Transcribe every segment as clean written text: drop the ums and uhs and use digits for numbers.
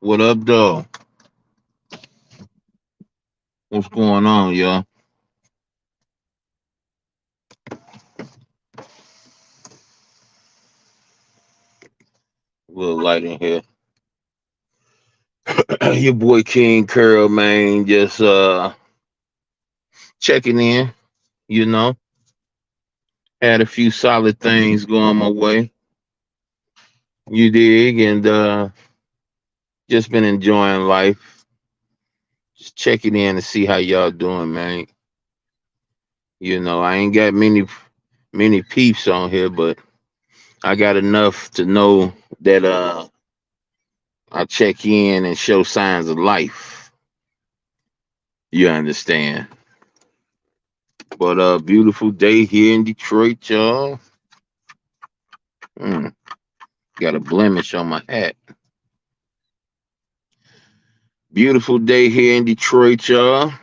What up, though? What's going on, y'all? A little light in here. Your boy King Curl, man, just checking in. You know, had a few solid things going my way. You dig, and just been enjoying life. Just checking in to see how y'all doing, man. I ain't got many peeps on here, but I got enough to know that I check in and show signs of life. You understand? But beautiful day here in Detroit, y'all. Mm, got a blemish on my hat. Beautiful day here in Detroit, y'all.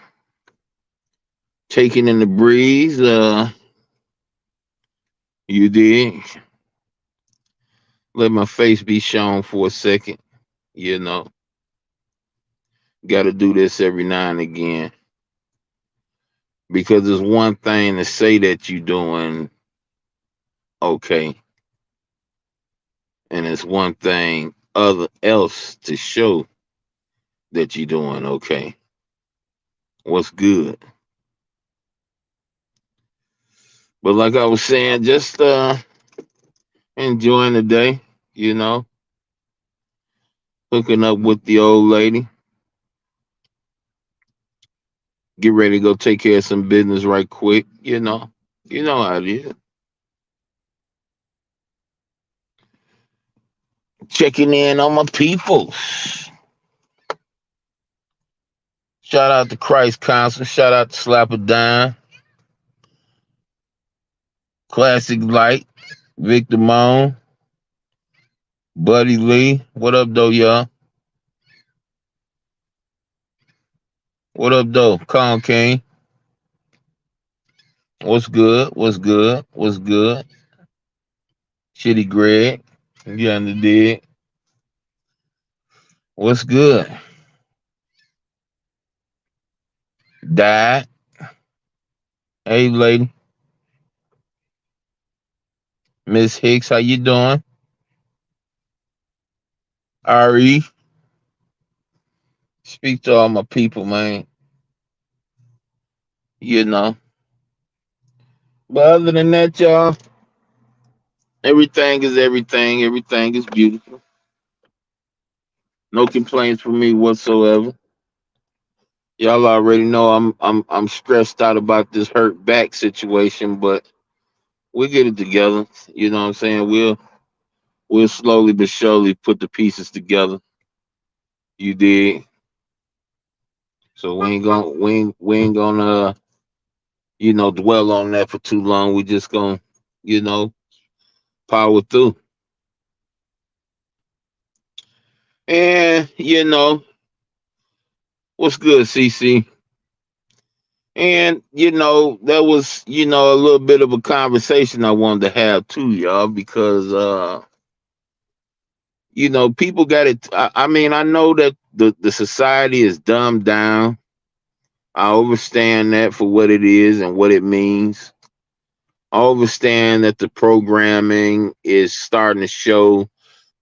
Taking in the breeze. You did. Let my face be shown for a second. You know, got to do this every now and again because it's one thing to say that you're doing okay, and it's one thing other else to show that you're doing okay. What's good? But like I was saying, just enjoying the day. You know, hooking up with the old lady. Get ready to go take care of some business right quick. You know how it is. Checking in on my people. Shout out to Christ Council. Shout out to Slap a Dime. Classic Light. Victor Moan. Buddy Lee. What up, though, y'all? What up, though? Con King. What's good? What's good? What's good? Shitty Greg. You understand? What's good? Died. Hey, lady. Miss Hicks, how you doing? Re, speak to all my people, man. You know. But other than that, y'all, everything is everything. Everything is beautiful. No complaints from me whatsoever. Y'all already know I'm stressed out about this hurt back situation, but we'll get it together. You know what I'm saying? We'll slowly but surely put the pieces together. You did. So we ain't gonna dwell on that for too long. We just gonna, you know, power through. And what's good, CC? And that was, a little bit of a conversation I wanted to have too, y'all, because people got it. I mean, I know that the society is dumbed down. I understand that for what it is and what it means. I understand that the programming is starting to show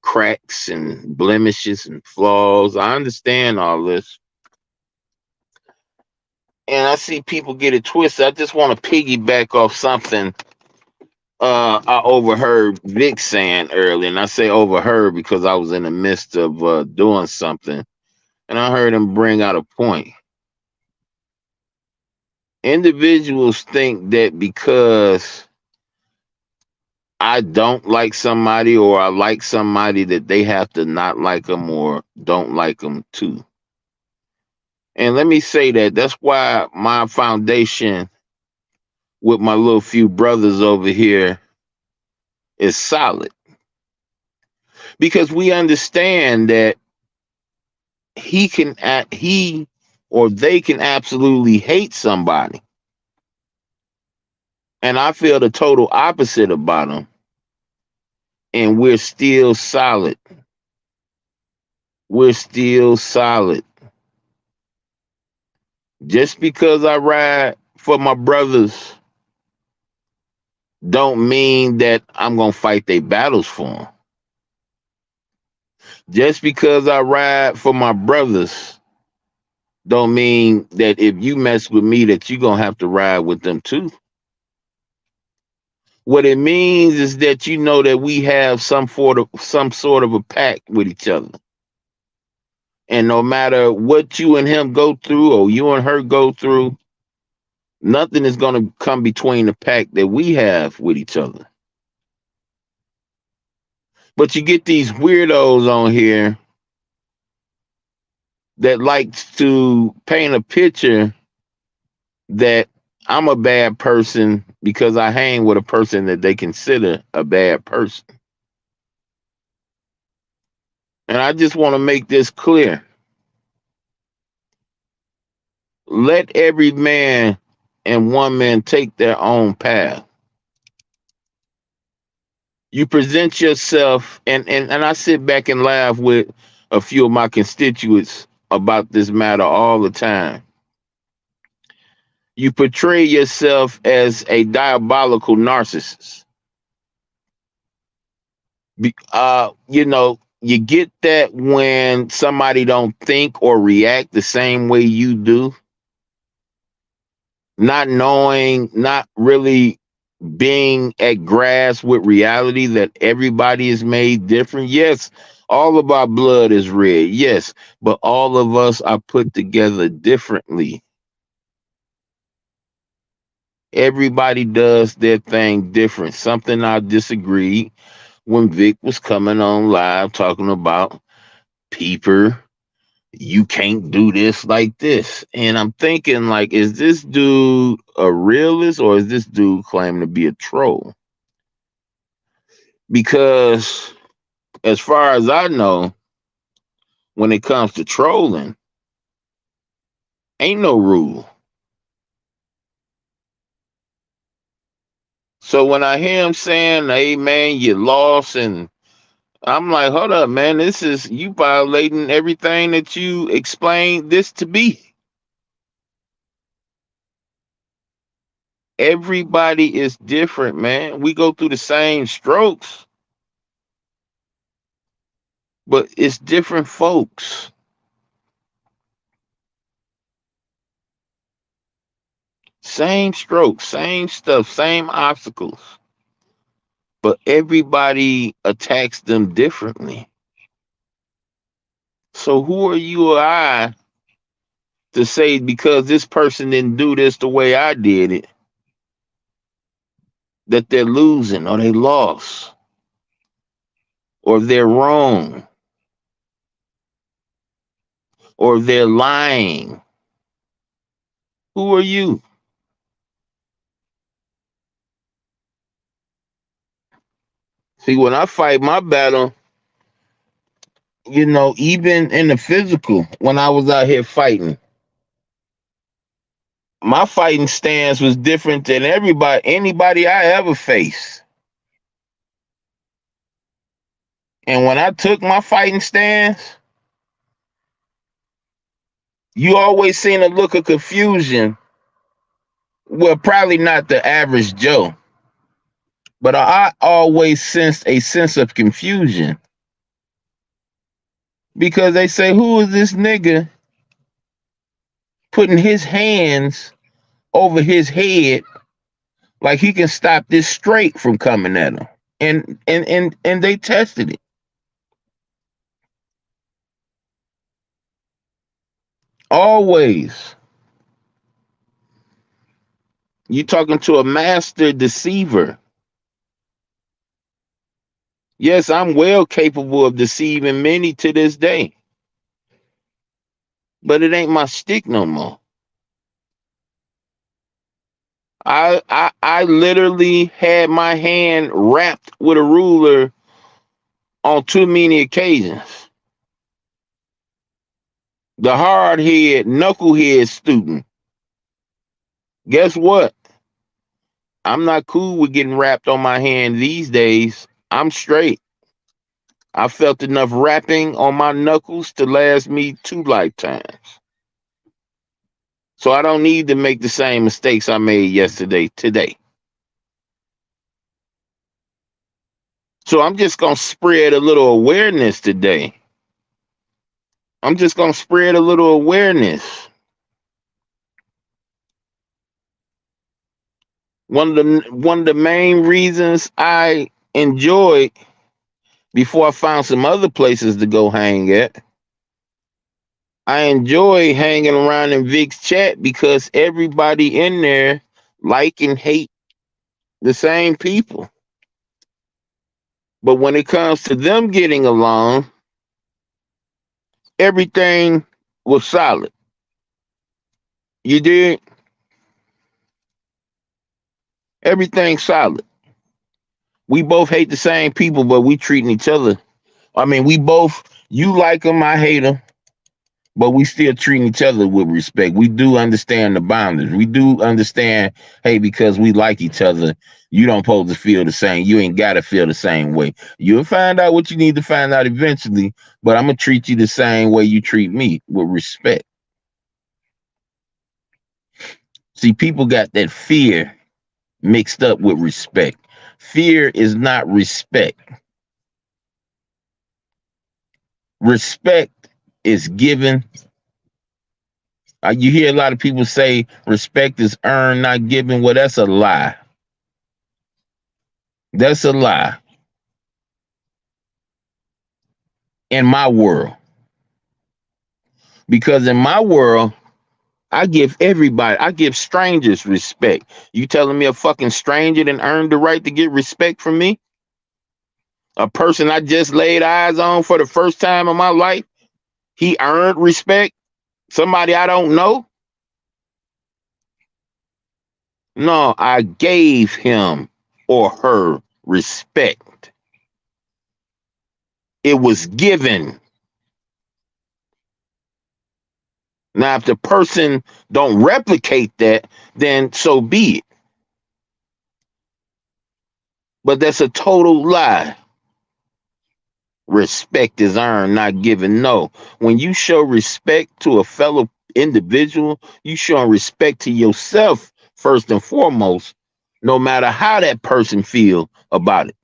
cracks and blemishes and flaws. I understand all this. And I see people get it twisted. I just want to piggyback off something I overheard Vic saying earlier. And I say overheard because I was in the midst of doing something. And I heard him bring out a point. Individuals think that because I don't like somebody or I like somebody that they have to not like them or don't like them too. And let me say that's why my foundation with my little few brothers over here is solid. Because we understand that he or they can absolutely hate somebody. And I feel the total opposite about them. And we're still solid. we're still solid. Just because I ride for my brothers don't mean that I'm gonna fight their battles for them. Just because I ride for my brothers don't mean that if you mess with me that you're gonna have to ride with them too. What it means is that you know that we have some sort of a pact with each other. And no matter what you and him go through or you and her go through, nothing is gonna come between the pact that we have with each other. But you get these weirdos on here that likes to paint a picture that I'm a bad person because I hang with a person that they consider a bad person. And I just want to make this clear. Let every man and woman take their own path. You present yourself, and I sit back and laugh with a few of my constituents about this matter all the time. You portray yourself as a diabolical narcissist. You get that when somebody don't think or react the same way you do, not knowing, not really being at grasp with reality that everybody is made different. Yes, all of our blood is red. Yes, but all of us are put together differently. Everybody does their thing different. Something I disagreed when Vic was coming on live talking about Peeper, you can't do this like this. And I'm thinking, like, is this dude a realist or is this dude claiming to be a troll? Because as far as I know, when it comes to trolling, ain't no rule. So when I hear him saying, hey man, you lost, and I'm like, hold up, man, this is you violating everything that you explained this to be. Everybody is different, man. We go through the same strokes, but it's different folks. Same strokes, same stuff, same obstacles, but everybody attacks them differently. So who are you or I to say because this person didn't do this the way I did it, that they're losing or they lost or they're wrong or they're lying? Who are you? See, when I fight my battle, even in the physical, when I was out here fighting, my fighting stance was different than anybody I ever faced. And when I took my fighting stance, you always seen a look of confusion. Well, probably not the average Joe, but I always sensed a sense of confusion because they say, who is this nigga putting his hands over his head like he can stop this straight from coming at him? And they tested it. Always. You talking to a master deceiver. Yes, I'm well capable of deceiving many to this day. But it ain't my stick no more. I literally had my hand wrapped with a ruler on too many occasions. The hard head, knucklehead student. Guess what? I'm not cool with getting wrapped on my hand these days. I'm straight. I felt enough rapping on my knuckles to last me 2 lifetimes. So I don't need to make the same mistakes I made yesterday, today. So I'm just going to spread a little awareness today. I'm just going to spread a little awareness. One of the main reasons I enjoyed before I found some other places to go hang at, I enjoy hanging around in Vic's chat because everybody in there like and hate the same people. But when it comes to them getting along, everything was solid. You did? Everything solid. We both hate the same people, but we treating each other. I mean, you like them, I hate them, but we still treating each other with respect. We do understand the boundaries. We do understand, hey, because we like each other, you don't supposed to feel the same. You ain't got to feel the same way. You'll find out what you need to find out eventually, but I'm going to treat you the same way you treat me, with respect. See, people got that fear mixed up with respect. Fear is not respect. Respect is given. You hear a lot of people say respect is earned, not given. Well, that's a lie. That's a lie. In my world. Because in my world, I give strangers respect. You telling me a fucking stranger didn't earn the right to get respect from me? A person I just laid eyes on for the first time in my life, he earned respect? Somebody I don't know? No, I gave him or her respect. It was given. Now, if the person don't replicate that, then so be it. But that's a total lie. Respect is earned, not given. No. When you show respect to a fellow individual, you showing respect to yourself first and foremost, no matter how that person feel about it.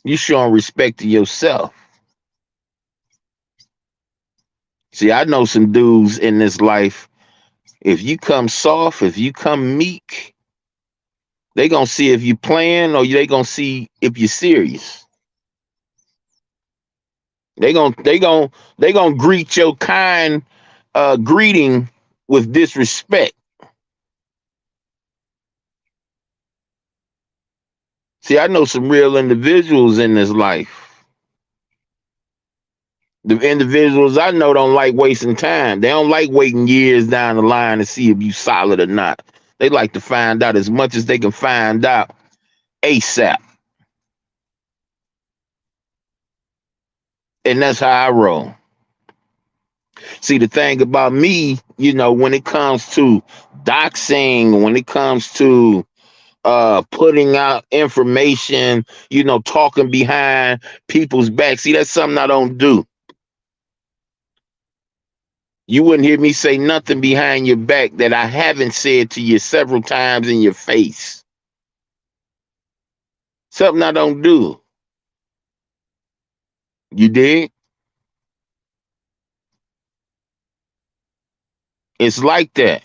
You showing respect to yourself. See, I know some dudes in this life, if you come soft, if you come meek, they gonna see if you playing or they gonna see if you're serious. They gonna greet your kind greeting with disrespect. See, I know some real individuals in this life. The individuals I know don't like wasting time. They don't like waiting years down the line to see if you solid or not. They like to find out as much as they can find out ASAP. And that's how I roll. See, the thing about me, when it comes to doxing, when it comes to putting out information, talking behind people's back, see, that's something I don't do. You wouldn't hear me say nothing behind your back that I haven't said to you several times in your face. Something I don't do. You dig? It's like that.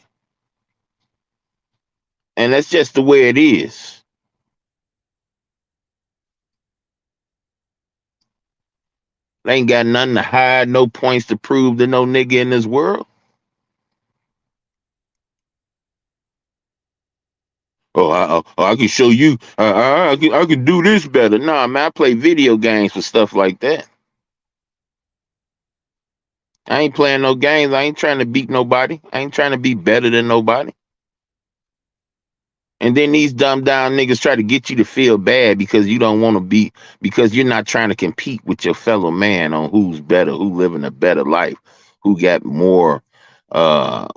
And that's just the way it is. They ain't got nothing to hide, no points to prove to no nigga in this world. I can show you. I can do this better. Nah, man, I play video games for stuff like that. I ain't playing no games. I ain't trying to beat nobody. I ain't trying to be better than nobody. And then these dumb down niggas try to get you to feel bad because you don't want to be, because you're not trying to compete with your fellow man on who's better, who living a better life, who got more, what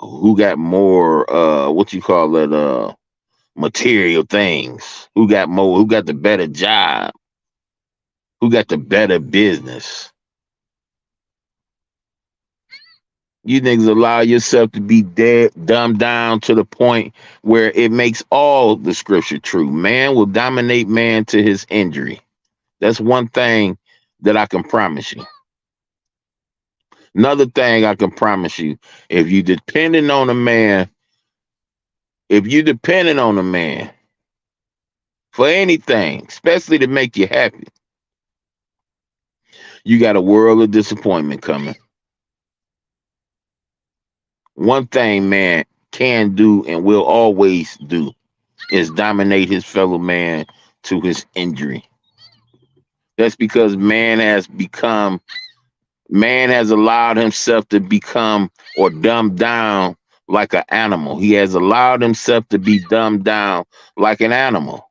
you call it, material things, who got more, who got the better job. who got the better business. You niggas allow yourself to be dead, dumbed down to the point where it makes all the scripture true. Man will dominate man to his injury. That's one thing that I can promise you. Another thing I can promise you, if you depending on a man, if you depending on a man for anything, especially to make you happy, you got a world of disappointment coming. One thing man can do and will always do is dominate his fellow man to his injury. That's because man has allowed himself to become or dumbed down like an animal. He has allowed himself to be dumbed down like an animal,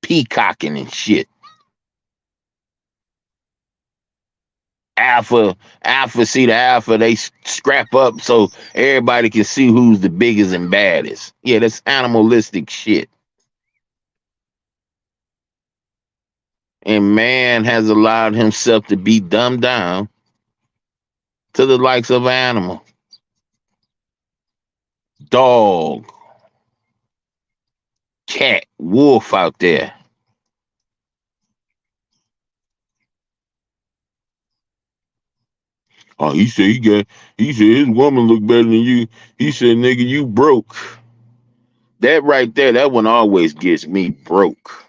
peacocking and shit. Alpha, see the alpha, they scrap up so everybody can see who's the biggest and baddest. Yeah, that's animalistic shit. And man has allowed himself to be dumbed down to the likes of an animal. Dog, cat, wolf out there. Oh, he said his woman look better than you. He said, nigga, you broke. That right there, that one always gets me broke.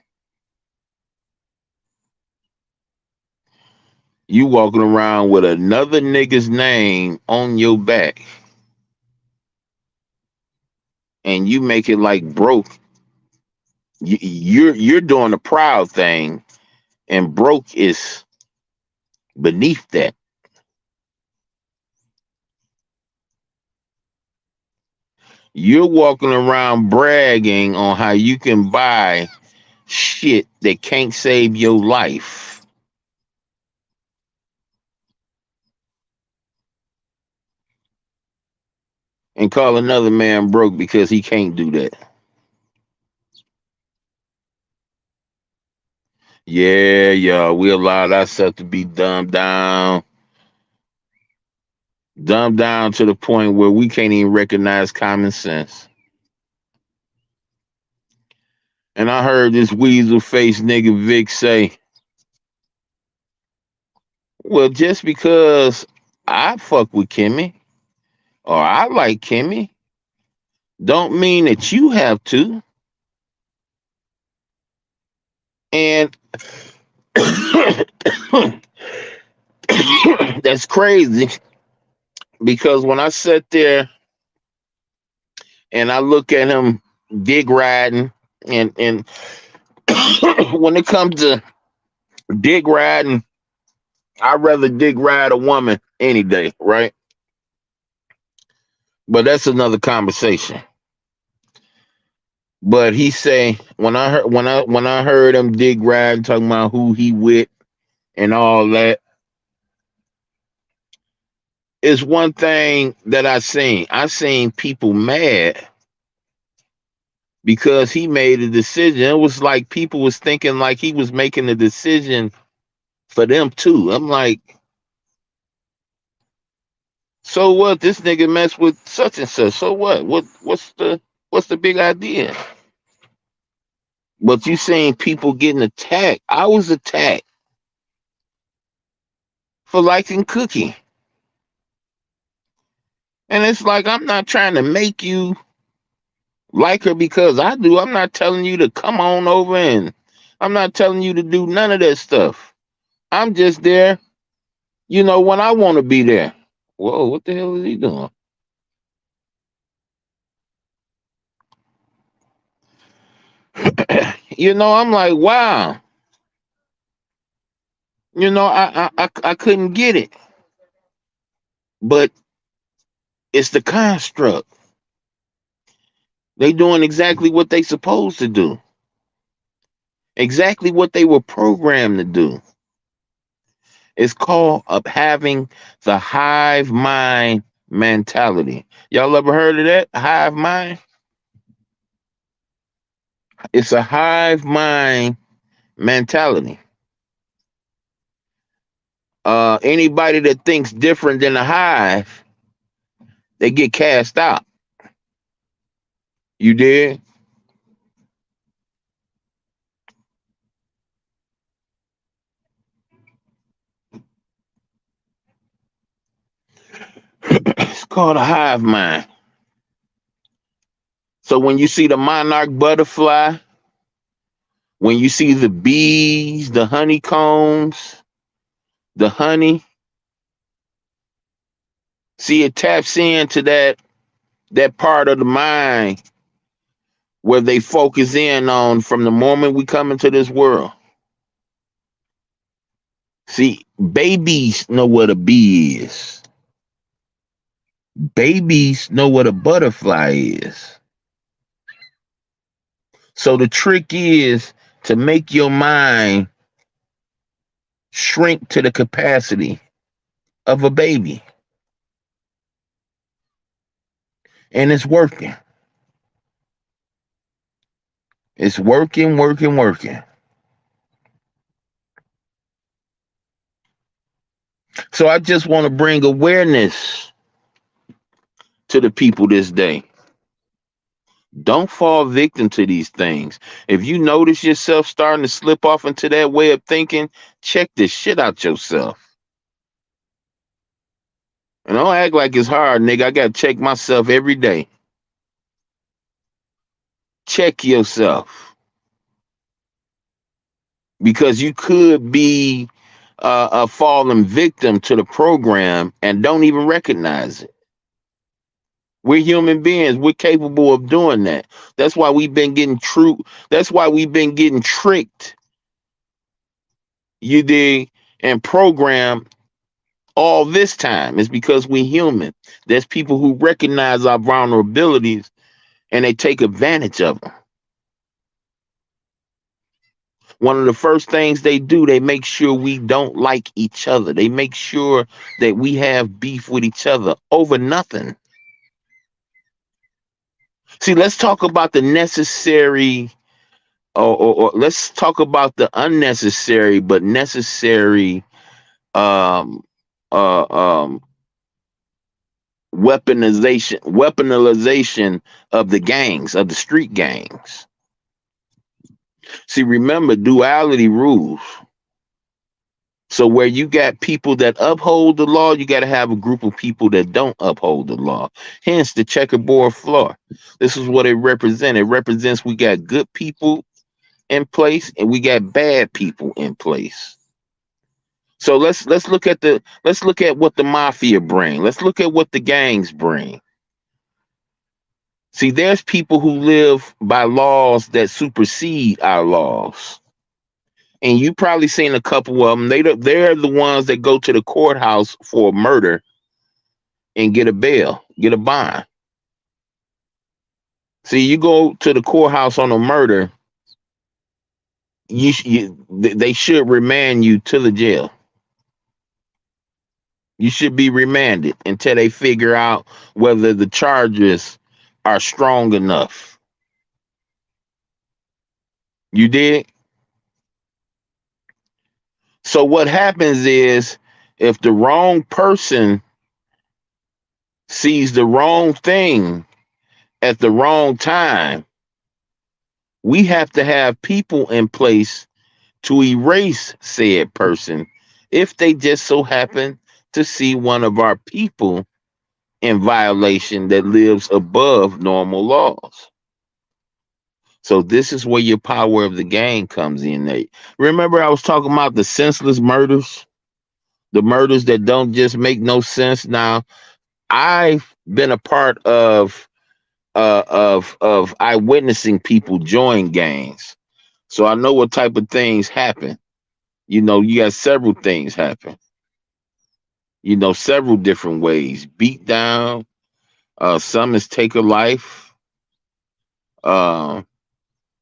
You walking around with another nigga's name on your back and you make it like broke. You're doing the proud thing, and broke is beneath that. You're walking around bragging on how you can buy shit that can't save your life. And call another man broke because he can't do that. Yeah, we allowed ourselves to be dumbed down to the point where we can't even recognize common sense. And I heard this weasel face nigga Vic say, well, just because I fuck with Kimmy or I like Kimmy, don't mean that you have to. And that's crazy because when I sat there and I look at him dick riding, and when it comes to dick riding, I'd rather dick ride a woman any day, right? But that's another conversation. But he say when I heard him dick riding, talking about who he with and all that, it's one thing that I seen. I seen people mad because he made a decision. It was like people was thinking like he was making a decision for them too. I'm like, so what? This nigga mess with such and such. So what? What's the big idea? But you saying people getting attacked. I was attacked for liking Cookie. And it's like I'm not trying to make you like her because I do. I'm not telling you to come on over, and I'm not telling you to do none of that stuff. I'm just there, when I want to be there. Whoa, what the hell is he doing? I'm like, wow. I couldn't get it. But it's the construct. They doing exactly what they supposed to do. Exactly what they were programmed to do. It's called having the hive mind mentality. Y'all ever heard of that? Hive mind? It's a hive mind mentality. Anybody that thinks different than the hive, they get cast out. You did? It's called a hive mind. So when you see the monarch butterfly, when you see the bees, the honeycombs, the honey, see it taps into that part of the mind where they focus in on from the moment we come into this world. See, babies know what a bee is. Babies know what a butterfly is. So the trick is to make your mind shrink to the capacity of a baby. And it's working. It's working, working, working. So I just want to bring awareness to the people this day. Don't fall victim to these things. If you notice yourself starting to slip off into that way of thinking, check this shit out yourself. And don't act like it's hard, nigga. I got to check myself every day. Check yourself. Because you could be a fallen victim to the program and don't even recognize it. We're human beings. We're capable of doing that. That's why we've been getting true. That's why we've been getting tricked. You dig? And programmed all this time. It's because we're human. There's people who recognize our vulnerabilities and they take advantage of them. One of the first things they do, they make sure we don't like each other. They make sure that we have beef with each other over nothing. See, let's talk about the necessary, or let's talk about the unnecessary but necessary um, uh, um, weaponization of the gangs, of the street gangs. See, remember, duality rules. So where you got people that uphold the law, you got to have a group of people that don't uphold the law. Hence the checkerboard floor. This is what it represents. It represents we got good people in place and we got bad people in place. So let's look at what the mafia bring. Let's look at what the gangs bring. See, there's people who live by laws that supersede our laws. And you probably seen a couple of them. They're the ones that go to the courthouse for murder and get a bail, get a bond. See, you go to the courthouse on a murder, they should remand you to the jail. You should be remanded until they figure out whether the charges are strong enough. You did? So what happens is if the wrong person sees the wrong thing at the wrong time, we have to have people in place to erase said person if they just so happen to see one of our people in violation that lives above normal laws. So this is where your power of the gang comes in, Nate. Remember I was talking about the senseless murders, the murders that don't just make no sense. Now, I've been a part of eyewitnessing people join gangs. So I know what type of things happen. You know, you got several things happen. You know, several different ways. Beat down, some is take a life, uh,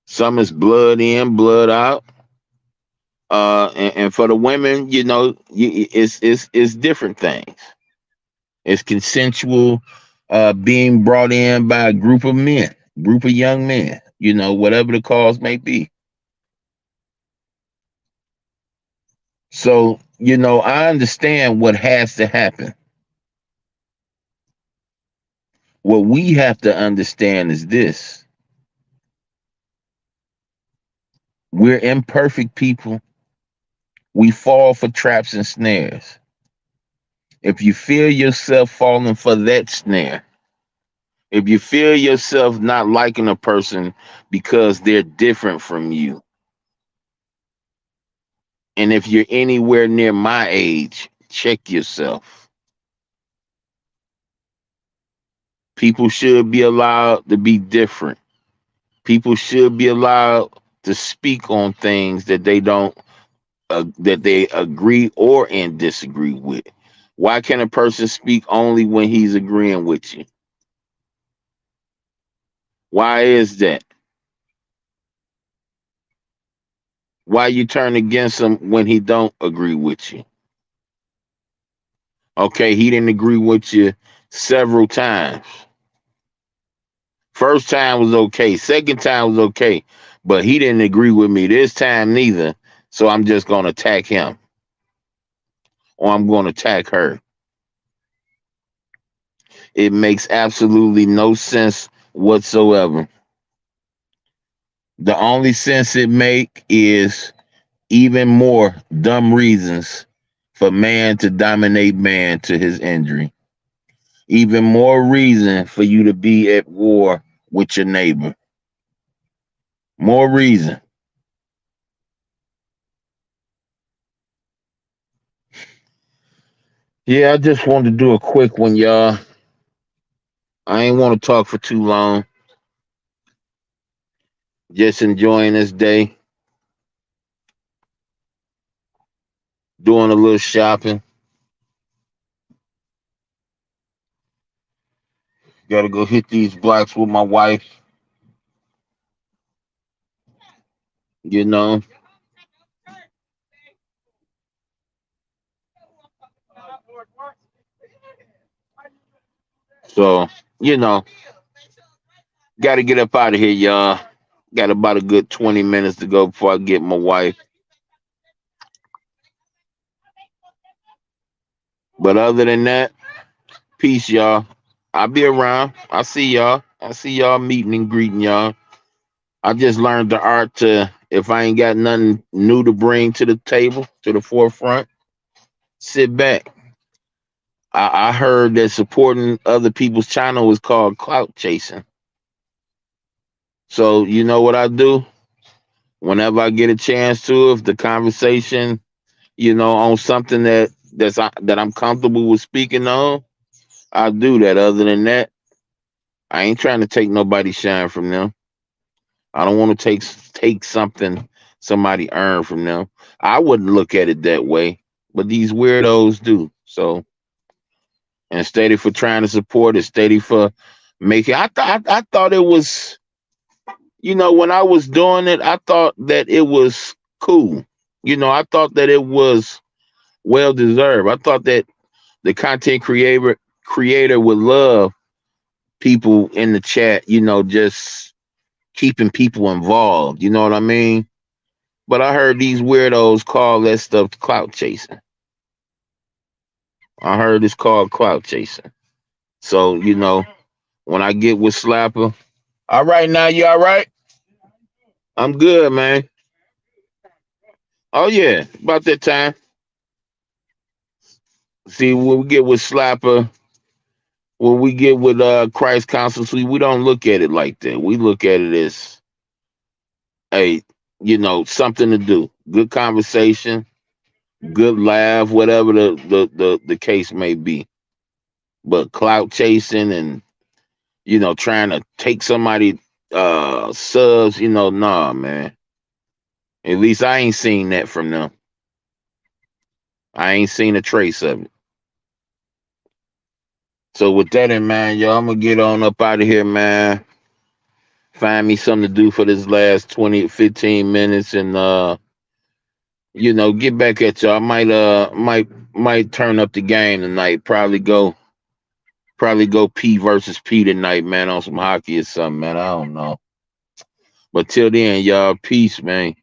some is blood in, blood out. And for the women, you know, it's different things. It's consensual being brought in by a group of men, group of young men, you know, whatever the cause may be. So, I understand what has to happen. What we have to understand is this: we're imperfect people. We fall for traps and snares. If you feel yourself falling for that snare, if you feel yourself not liking a person because they're different from you, and if you're anywhere near my age, check yourself. People should be allowed to be different. People should be allowed to speak on things that they agree or and disagree with. Why can a person speak only when he's agreeing with you? Why is that? Why you turn against him when he don't agree with you? Okay, he didn't agree with you several times. First time was okay. Second time was okay. But he didn't agree with me this time neither. So I'm just going to attack him or I'm going to attack her. It makes absolutely no sense whatsoever. The only sense it make is even more dumb reasons for man to dominate man to his injury. Even more reason for you to be at war with your neighbor. More reason. Yeah, I just wanted to do a quick one, y'all. I ain't want to talk for too long. Just enjoying this day, doing a little shopping. Got to go hit these blocks with my wife, you know. So, you know, got to get up out of here, y'all. Got about a good 20 minutes to go before I get my wife. But other than that, peace, y'all. I'll be around. I see y'all. I see y'all meeting and greeting y'all. I just learned the art to, if I ain't got nothing new to bring to the table, to the forefront, sit back. I heard that supporting other people's channel is called clout chasing. So you know what I do? Whenever I get a chance to, if the conversation, on something that I'm comfortable with speaking on, I do that. Other than that, I ain't trying to take nobody shine from them. I don't want to take something somebody earned from them. I wouldn't look at it that way, but these weirdos do. So, and steady for trying to support it, steady for making. I thought it was, when I was doing it, I thought that it was cool. I thought that it was well deserved. I thought that the content creator would love people in the chat, just keeping people involved. You know what I mean? But I heard these weirdos call that stuff clout chasing. I heard it's called clout chasing. So, when I get with Slapper, all right now, you all right? I'm good, man. Oh yeah, about that time. See, when we get with Slapper, when we get with Christ Council Suite, we don't look at it like that. We look at it as, hey, something to do. Good conversation, good laugh, whatever the case may be. But clout chasing and trying to take somebody subs, nah, man. At least I ain't seen that from them. I ain't seen a trace of it. So with that in mind, y'all, I'm gonna get on up out of here, man. Find me something to do for this last 20, 15 minutes and get back at y'all. I might turn up the game tonight. Probably go P versus P tonight, man, on some hockey or something, man. I don't know. But till then, y'all, peace, man.